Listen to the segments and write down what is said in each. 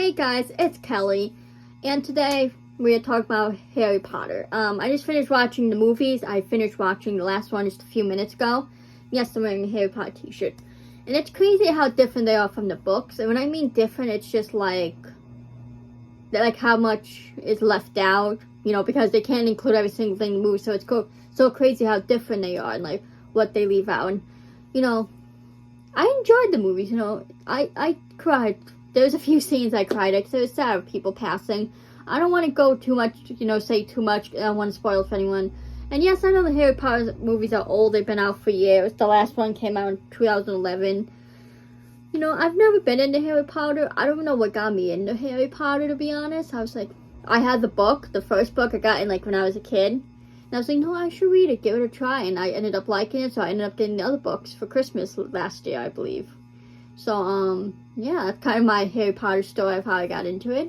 Hey guys, it's Kelly, and today we're going to talk about Harry Potter. I just finished watching the movies. I finished watching the last one just a few minutes ago. Yes, I'm wearing a Harry Potter t-shirt. And it's crazy how different they are from the books. And when I mean different, it's just like how much is left out, because they can't include every single thing in the movie. So it's so crazy how different they are and like what they leave out. And, I enjoyed the movies, I cried. There's a few scenes I cried at because it was sad of people passing. I don't want to go too much, say too much. I don't want to spoil it for anyone. And yes, I know the Harry Potter movies are old. They've been out for years. The last one came out in 2011. I've never been into Harry Potter. I don't know what got me into Harry Potter, to be honest. I was like, I had the book, the first book I got in when I was a kid. And I was like, no, I should read it, give it a try. And I ended up liking it, so I ended up getting the other books for Christmas last year, I believe. So, yeah, that's kind of my Harry Potter story of how I got into it.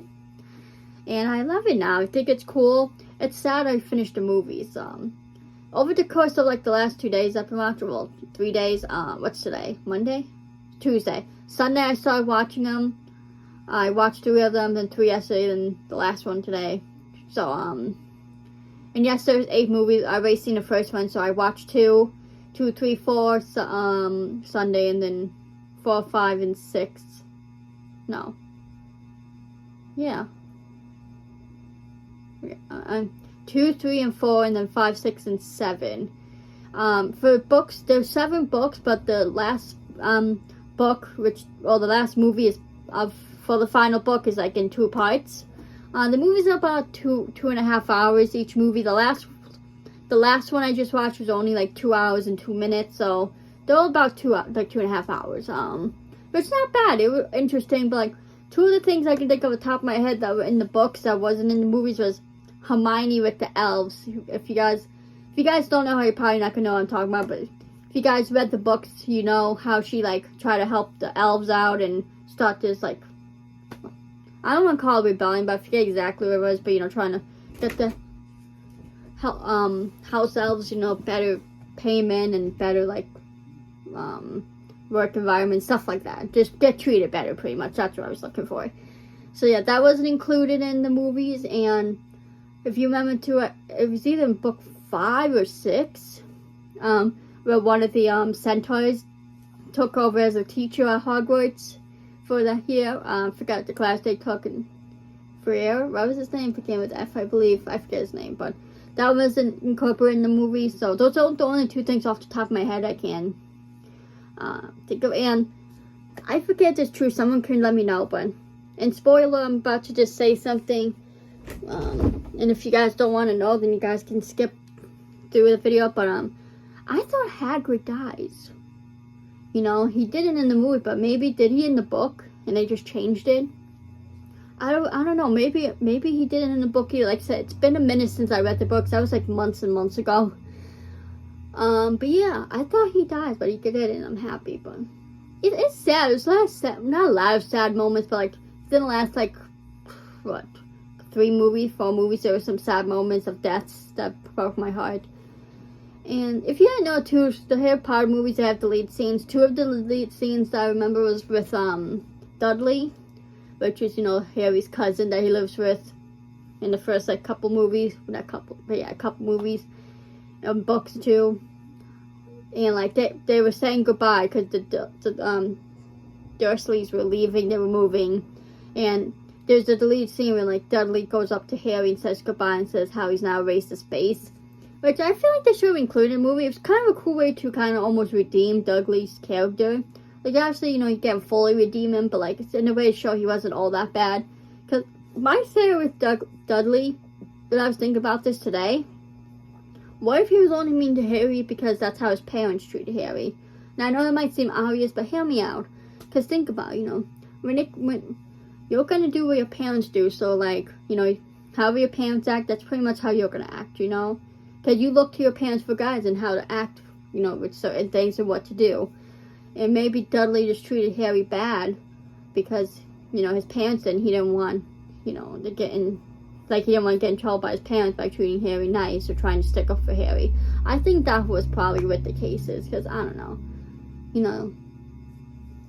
And I love it now. I think it's cool. It's sad I finished the movies. Over the course of, the last 2 days I've been watching, well, 3 days, what's today? Monday? Tuesday. Sunday I started watching them. I watched 3 of them, then 3 yesterday, and the last one today. So, and yes, there's 8 movies. I've already seen the first one, so I watched 2, 3, 4, Sunday, and then 4, 5, and 6. No. Yeah. 2, 3, and 4, and then 5, 6, and 7. For books, there's 7 books, but the last book, the last movie is for the final book is in 2 parts. The movies are about 2.5 hours each movie. The last one I just watched was only 2 hours and 2 minutes, so they're all about 2.5 hours. But it's not bad. It was interesting, but 2 of the things I can think of off the top of my head that were in the books that wasn't in the movies was Hermione with the elves. If you guys don't know, you're probably not gonna know what I'm talking about, but if you guys read the books, you know how she try to help the elves out and start this I don't want to call it rebellion, but I forget exactly what it was, but trying to get the house elves, better payment and better work environment, stuff like that. Just get treated better, pretty much. That's what I was looking for. So yeah, that wasn't included in the movies. And if you remember it was either in book 5 or 6, where one of the centaurs took over as a teacher at Hogwarts for that year. Forgot the class they took in Freer. What was his name? Began with F, I believe. I forget his name, but that wasn't incorporated in the movie. So those are the only 2 things off the top of my head I can think of. And I forget this true. Someone can let me know. But and spoiler, I'm about to just say something. And if you guys don't want to know, then you guys can skip through the video. But I thought Hagrid dies. He didn't in the movie, but maybe did he in the book and they just changed it? I don't know. Maybe he didn't in the book either. Like I said, it's been a minute since I read the books. That was months and months ago. But yeah, I thought he dies, but he didn't, and I'm happy. But it's sad. There's not a lot of sad moments, but in the last 4 movies, there were some sad moments of deaths that broke my heart. And if you didn't know too, the Harry Potter movies, they have deleted scenes. 2 of the deleted scenes that I remember was with Dudley, which is Harry's cousin that he lives with in the first couple movies. Not couple, but yeah, a couple movies and books too. And they were saying goodbye because the Dursleys were leaving. They were moving, and there's a deleted scene where Dudley goes up to Harry and says goodbye and says how he's now erased his face. Which I feel they should have included in the movie. It was kind of a cool way to kind of almost redeem Dudley's character. Obviously, you can't fully redeem him, but it's in a way to show he wasn't all that bad. Because my theory with Dudley, when I was thinking about this today, what if he was only mean to Harry because that's how his parents treated Harry? Now, I know that might seem obvious, but hear me out. Because think about it, when you're going to do what your parents do, so however your parents act, that's pretty much how you're going to act, Because you look to your parents for guidance and how to act, with certain things and what to do. And maybe Dudley just treated Harry bad because, his parents didn't. He didn't want, to get in, he didn't want to get in trouble by his parents by treating Harry nice or trying to stick up for Harry. I think that was probably what the case is because, I don't know,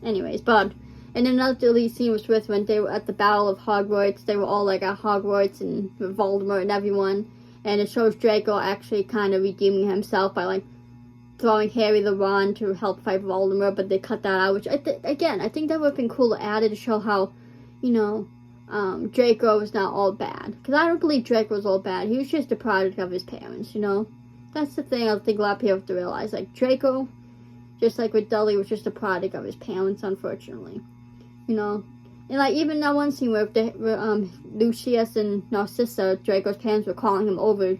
Anyways, but And another deleted scene was with when they were at the Battle of Hogwarts. They were all like at Hogwarts and Voldemort and everyone. And it shows Draco actually kind of redeeming himself by like throwing Harry the wand to help fight Voldemort. But they cut that out, which I think that would have been cool to add it to show how, you know, Draco was not all bad. Because I don't believe Draco was all bad. He was just a product of his parents, you know. That's the thing I think a lot of people have to realize. Like Draco, just like with Dudley, was just a product of his parents, unfortunately. You know, and like even that one scene where Lucius and Narcissa, Draco's parents, were calling him over,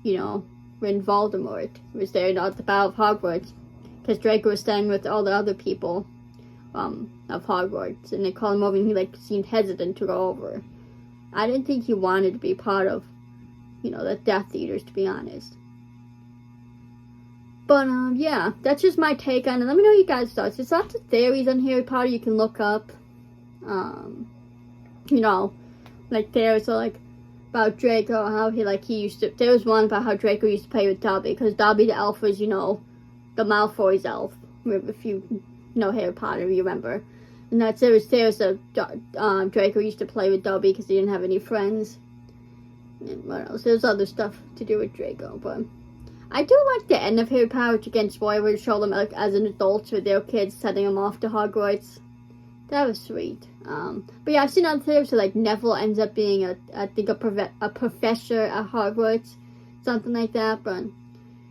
you know, when Voldemort was there at the Battle of Hogwarts, because Draco was staying with all the other people of Hogwarts, and they called him over, and he like seemed hesitant to go over. I didn't think he wanted to be part of, you know, the Death Eaters, to be honest. But, yeah, that's just my take on it. Let me know what you guys' thoughts. There's lots of theories on Harry Potter you can look up. You know, like there's like about Draco, how he used to, there was one about how Draco used to play with Dobby, because Dobby the elf was, you know, the Malfoy's elf, if you know Harry Potter, if you remember. And that's, there's a, Draco used to play with Dobby because he didn't have any friends. And what else? There's other stuff to do with Draco, but I do like the end of Harry Potter, which again, spoilers, show them like as an adult with their kids sending them off to Hogwarts. That was sweet. But yeah, I've seen other theories, so like Neville ends up being a professor at Hogwarts, something like that. But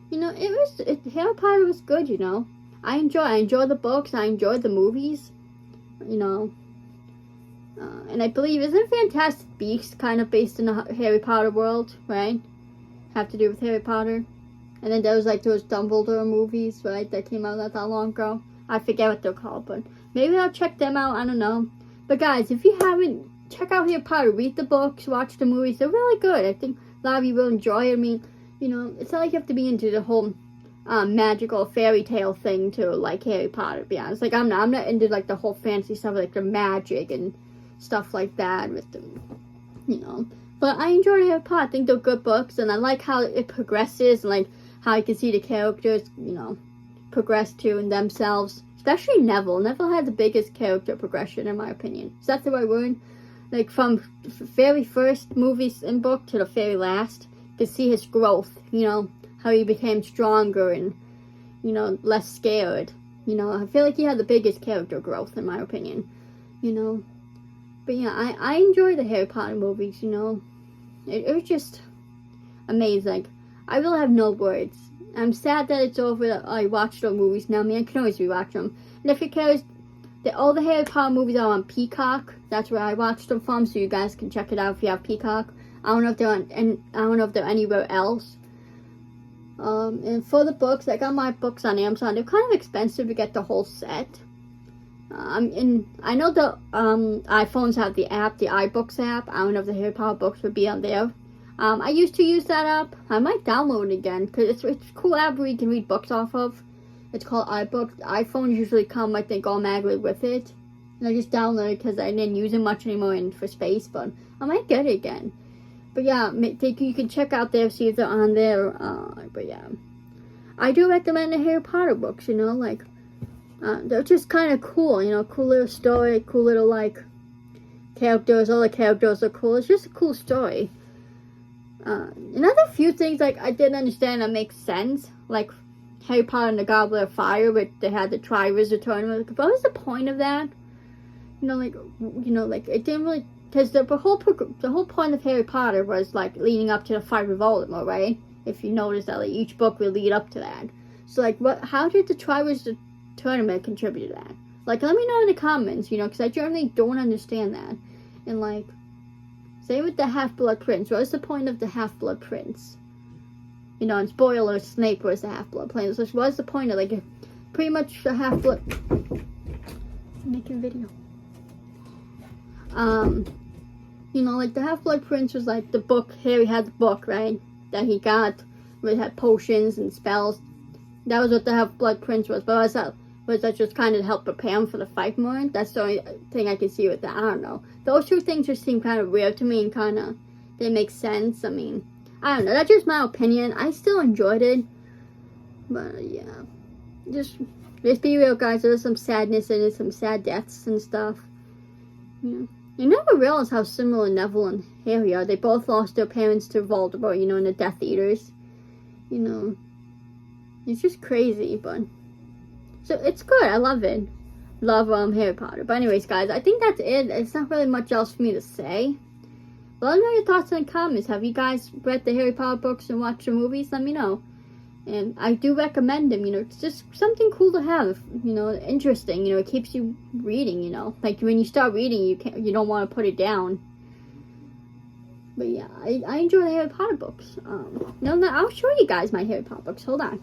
you know, Harry Potter was good. You know, I enjoy the books. I enjoyed the movies. You know, and I believe isn't Fantastic Beasts kind of based in the Harry Potter world, right? Have to do with Harry Potter. And then there was like those Dumbledore movies, right, that came out not that long ago. I forget what they're called, but maybe I'll check them out. I don't know. But guys, if you haven't, check out Harry Potter. Read the books, watch the movies. They're really good. I think a lot of you will enjoy it. I mean, you know, it's not like you have to be into the whole magical fairy tale thing to like Harry Potter, to be honest. Like, I'm not into like the whole fancy stuff, like the magic and stuff like that with the, you know. But I enjoyed Harry Potter. I think they're good books, and I like how it progresses, and like how you can see the characters, you know, progress to in themselves. Especially Neville. Neville had the biggest character progression, in my opinion. Is that the right word? Like, from the very first movies and book to the very last, you can see his growth, you know, how he became stronger and, you know, less scared. You know, I feel like he had the biggest character growth, in my opinion, you know. But yeah, I enjoy the Harry Potter movies, you know. It was just amazing. I really have no words. I'm sad that it's over that I watched those movies now. I mean, I can always rewatch them. And if you care, all the Harry Potter movies are on Peacock. That's where I watched them from, so you guys can check it out if you have Peacock. I don't know if they're on, and I don't know if they're anywhere else. And for the books, I got my books on Amazon. They're kind of expensive to get the whole set. And I know the iPhones have the app, the iBooks app. I don't know if the Harry Potter books would be on there. I used to use that app. I might download it again, because it's a cool app where you can read books off of. It's called iBooks. iPhones usually come, I think, automatically with it. And I just downloaded it because I didn't use it much anymore for space, but I might get it again. But yeah, you can check out there, see if they're on there. But yeah, I do recommend the Harry Potter books, you know, like, they're just kind of cool, you know, cool little story, cool little, like, characters. All the characters are cool. It's just a cool story. Another few things, like, I didn't understand that makes sense, like Harry Potter and the Goblet of Fire, but they had the Triwizard Tournament. Like, what was the point of that? You know, like, it didn't really, because the whole point of Harry Potter was, like, leading up to the fight with Voldemort, right? If you notice that, like, each book will lead up to that. So, like, how did the Triwizard Tournament contribute to that? Like, let me know in the comments, you know, because I generally don't understand that. And, like, same with the Half-Blood Prince. What is the point of the Half-Blood Prince? You know, and spoiler, Snape was the Half-Blood Prince. So what is the point of, like, pretty much the Half-Blood... Making a video. You know, like, the Half-Blood Prince was, like, the book. Harry had the book, right? That he got. Where it had potions and spells. That was what the Half-Blood Prince was. But was that just kind of to help prepare him for the fight more? That's the only thing I can see with that. I don't know. Those two things just seem kind of weird to me and kind of didn't make sense. I mean, I don't know. That's just my opinion. I still enjoyed it. But, yeah. Just Let's be real, guys. There's some sadness in it, some sad deaths and stuff. Yeah. You never realize how similar Neville and Harry are. They both lost their parents to Voldemort, you know, in the Death Eaters. You know, it's just crazy, but... So, it's good. I love it. Love Harry Potter. But anyways, guys, I think that's it. It's not really much else for me to say. But let me know your thoughts in the comments. Have you guys read the Harry Potter books and watched the movies? Let me know. And I do recommend them, you know. It's just something cool to have, you know, interesting. You know, it keeps you reading, you know. Like, when you start reading, you don't want to put it down. But yeah, I enjoy the Harry Potter books. No, I'll show you guys my Harry Potter books. Hold on.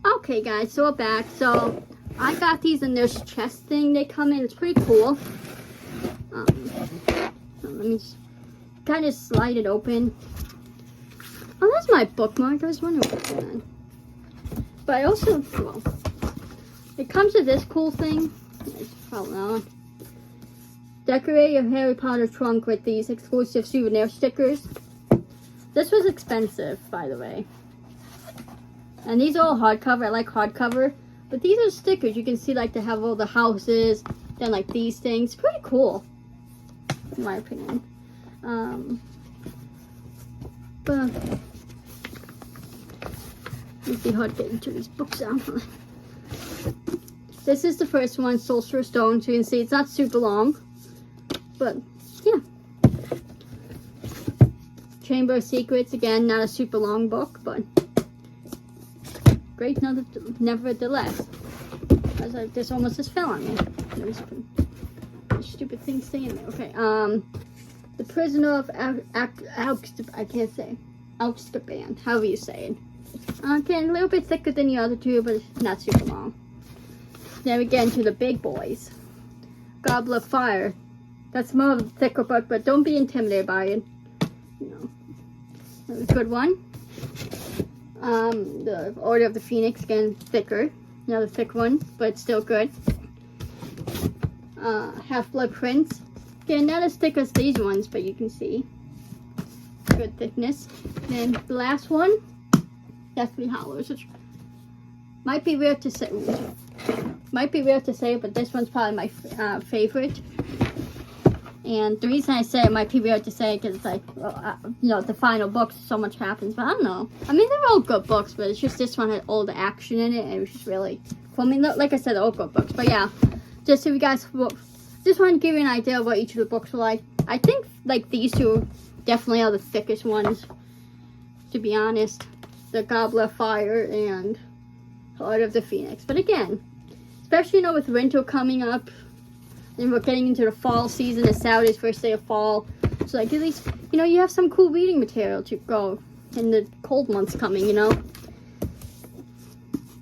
Okay, guys, so we're back. So, I got these in this chest thing they come in. It's pretty cool. Let me just kind of slide it open. Oh, that's my bookmark. I was wondering what's going on. But I also, well, it comes with this cool thing. It's probably not. Decorate your Harry Potter trunk with these exclusive souvenir stickers. This was expensive, by the way. And these are all hardcover. I like hardcover. But these are stickers. You can see, like, they have all the houses. Then, like, these things. Pretty cool, in my opinion. But it'd be hard getting to these books out. This is the first one, Sorcerer's Stone. So you can see it's not super long. But, yeah. Chamber of Secrets. Again, not a super long book, but great nevertheless. I was like, this almost just fell on me. Stupid thing staying there. Okay, The Prisoner of I can't say. Azkaban, however you say it. Okay, a little bit thicker than the other two, but it's not super long. Then we get into the big boys. Goblet of Fire. That's more of a thicker book, but don't be intimidated by it. You know, that's a good one. The Order of the Phoenix, again, thicker. Another thick one, but still good. Half-Blood Prince. Again, not as thick as these ones, but you can see. Good thickness. And the last one, Deathly Hallows, which might be weird to say. But this one's probably my favorite. And the reason I say it might be weird to say because it's like, well, you know, the final book, so much happens. But I don't know. I mean, they're all good books, but it's just this one had all the action in it, and it was just really cool. I mean, like I said, they're all good books. But yeah, just so you guys, just want to give you an idea of what each of the books were like. I think like these two definitely are the thickest ones, to be honest. The Goblet of Fire and Order of the Phoenix. But again, especially, you know, with winter coming up, and we're getting into the fall season. It's Saturday's first day of fall. So, like, at least, you know, you have some cool reading material to go in the cold months coming, you know.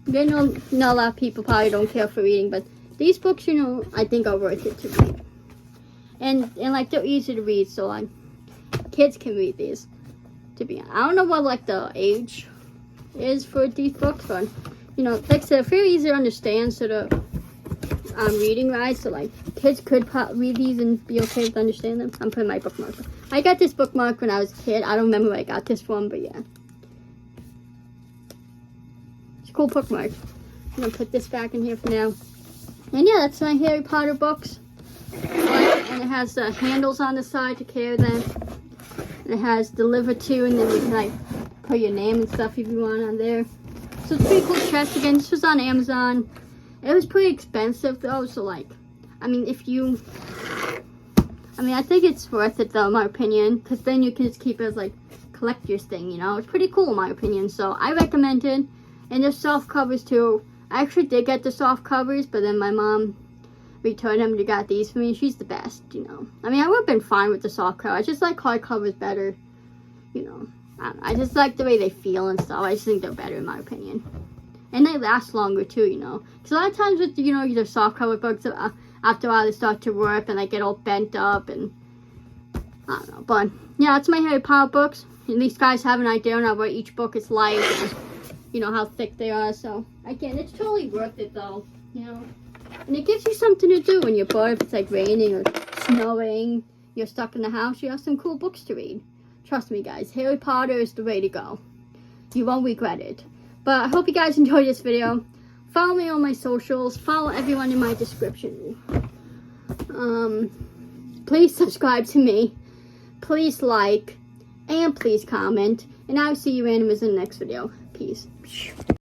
I know a lot of people probably don't care for reading, but these books, you know, I think are worth it to read. And like, they're easy to read, so, like, kids can read these, to be honest. I don't know what, like, the age is for these books, but, you know, like I said, they're very easy to understand, so the reading right, so like kids could read these and be okay with understanding them. I'm putting my bookmark. I got this bookmark when I was a kid. I don't remember where I got this from, but yeah, it's a cool bookmark. I'm gonna put this back in here for now. And yeah, that's my Harry Potter books. And it has the handles on the side to carry them. And it has deliver to, and then you can like put your name and stuff if you want on there. So it's pretty cool chest. Again, this was on Amazon. It was pretty expensive though, so like, I mean, I think it's worth it though, in my opinion, because then you can just keep it as like collector's thing, you know. It's pretty cool in my opinion, so I recommend it. And there's soft covers too. I actually did get the soft covers, but then my mom returned them and got these for me. She's the best, you know. I mean, I would have been fine with the soft cover. I just like hard covers better, you know. I just like the way they feel and stuff. I just think they're better in my opinion. And they last longer too, you know. Because a lot of times with, you know, your soft cover books, after a while they start to warp and they get all bent up and I don't know. But yeah, that's my Harry Potter books. At least guys have an idea on what each book is like and, you know, how thick they are. So again, it's totally worth it though, you know. And it gives you something to do when you're bored. If it's like raining or snowing, you're stuck in the house, you have some cool books to read. Trust me guys, Harry Potter is the way to go. You won't regret it. But I hope you guys enjoyed this video. Follow me on my socials. Follow everyone in my description. Please subscribe to me. Please like. And please comment. And I'll see you randomers in the next video. Peace.